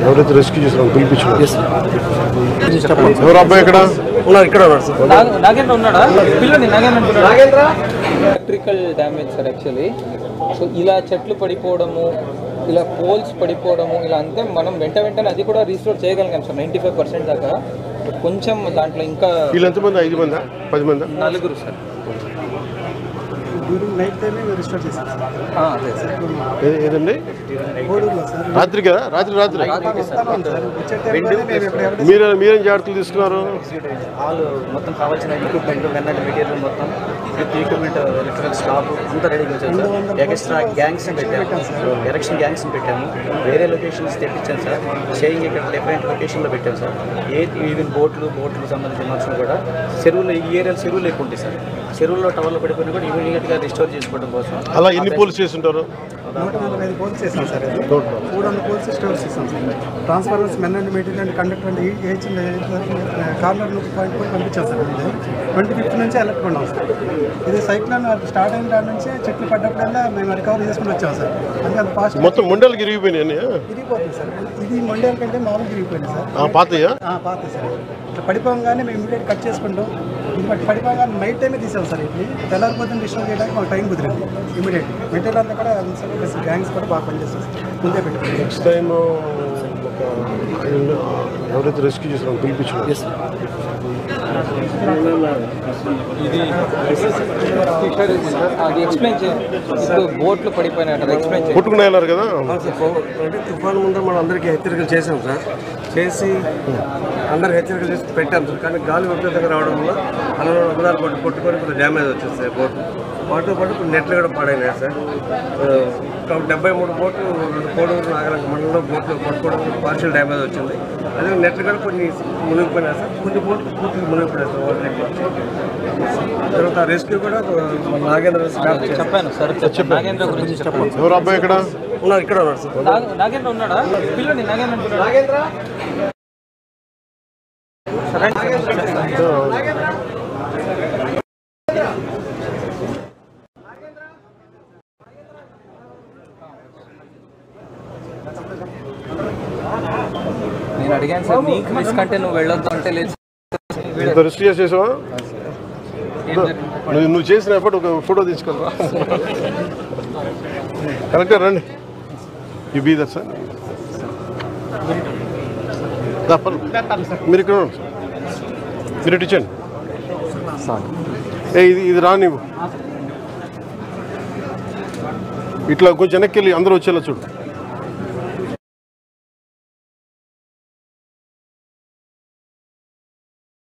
ఎవరైతే రెస్క్యూ చేస్తున్నారో పిలిపించారు. ఎవరు అబ్బాయి ఇక్కడ ఉన్నారు? ఇక్కడ నాగేంద్ర ఉన్నాడా? Electrical damage sir actually. So ఇలా చెట్లు పడిపోవడము, ఇలా పోల్స్ పడిపోవడము, ఇలా అంతే మనం వెంటనే అది కూడా రీస్టోర్ చేయగలిగాం సార్ 95% దాకా. కొంచెం దాంట్లో ఇంకా వీళ్ళు ఎంతమంది? 5 మందా 10 మందా? 4 సార్. ఏదండి రాత్రి కదా? రాత్రి మీరేం జాగ్రత్తలు తీసుకున్నారు? ఆల్ మొత్తం కావాల్సిన ఎక్విప్మెంట్ మెటీరియల్ మొత్తం ఎక్విప్మెంట్ ఎలక్ట్రికల్ స్టాఫ్ అంతా రెడీగా ఉంచారు సార్. ఎక్స్ట్రా గ్యాంగ్స్ పెట్టాము, ఎలక్షన్ గ్యాంగ్స్ పెట్టాము, వేరే లొకేషన్స్ తెప్పించాను సార్. షేయింగ్ ఇక్కడ డిఫరెంట్ లొకేషన్లో పెట్టాము సార్. ఈవెన్ బోట్లు సంబంధించిన మనుషులు కూడా చెరువులు, ఈ ఏరియాలో చెరువులు ఎక్కువ ఉంటాయి సార్. చెరువుల్లో టవర్లో పడిపోయినా కూడా ఇమీడియట్గా రిస్టోర్ చేసుకోవడం కోసం. అలా ఎన్ని పోల్స్ చేస్తుంటారు? 145 పోల్స్ చేసాం సార్. 300 పోల్స్ స్టోర్ చేసాం sir. Transformers men and material and conductor and corner point కూడా పంపించాం సార్. 25th నుంచి అలర్ట్ ఉన్నాం సార్. ఇది సైక్లోన్ స్టార్ట్ అయిన దాని నుంచి చెట్లు పడ్డప్పుడల్లా మేము రికవరీ చేసుకుని వచ్చాం సార్. అందుకని ఫాస్ట్ మొత్తం మొండలకి ఇరిగిపోయినాయి. ఇరిగిపోతుంది సార్. ఇది మొండల కంటే మామూలుగా ఇరిగిపోయింది సార్. పాతయ్యా? పాత సార్. ఇట్లా పడిపోగానే మేము ఇమీడియట్ కట్ చేసుకుంటాం. ఇది పడిపోగానే నైట్ టైమే తీసాం సార్. ఇది తెల్లారిపోతుంది డిస్టర్బ్ చేయడానికి మాకు టైం కుదిరింది. ఇమీడియట్ మెటీరియల్ అంతా కూడా గ్యాంగ్స్ కూడా బాగా పనిచేస్తాం సార్. ముందే పెట్టుకుంటాం. నెక్స్ట్ టైం ఎవరైతే రెస్క్యూ చేస్తున్నారో పిలిపించారు. అది ఎక్స్ప్లెయిన్ చేయండి. ఇప్పుడు బోట్లు పడిపోయినట్టు ఎక్స్ప్లెయిన్ చేయండి. కొట్టుకుని వెళ్ళారు కదా? అంటే తుఫాను ముందు మనం అందరికీ హెచ్చరికలు చేసాం సార్. చేసి అందరికి హెచ్చరికలు చేసి పెట్టాం సార్. కానీ గాలి విపరీతంగా రావడం వల్ల అలా ఒకదారి కొట్టుకొని కొంచెం డ్యామేజ్ వచ్చేస్తాయి బోట్లు. వాటితో పాటు ఇప్పుడు నెట్లు కూడా పాడైనాయి సార్. 73 బోట్లు, 2 కోడూరు నాగరంగ మండలంలో బోట్లు కొట్టుకోవడం పార్షియల్ డ్యామేజ్ వచ్చింది. అదే నెట్లు కూడా కొన్ని మునిగిపోయినాయి సార్. కొన్ని బోట్లు పూర్తిగా మునిగిపోయాయి సార్. వాటి తర్వాత రెస్క్యూ కూడా నాగేంద్ర చెప్పాను సార్. నాగేంద్ర గురించి చెప్పండి. ఎవరు అబ్బాయి ఇక్కడ ఉన్నారు? ఇక్కడ ఉన్నారు సార్. నాగేంద్ర ఉన్నాడా? పిల్లండి నాగేంద్ర. నేను అడిగాను సార్, నీకు రిస్క్ అంటే నువ్వు వెళ్ళొద్దు అంటే లేదు. రిస్క్ చేసేసావా? నువ్వు చేసిన ఎప్పుడు ఒక ఫోటో తీసుకెళ్ళరా? కరెక్ట్గా రండి. You be that sir. మీరు ఇక్కడ ఉన్నారు సార్. మీరు ఇటు ఇచ్చండి. ఇది రానివ్వు. ఇట్లా కొంచెం వెనక్కి వెళ్ళి అందరూ వచ్చేలా చూడు.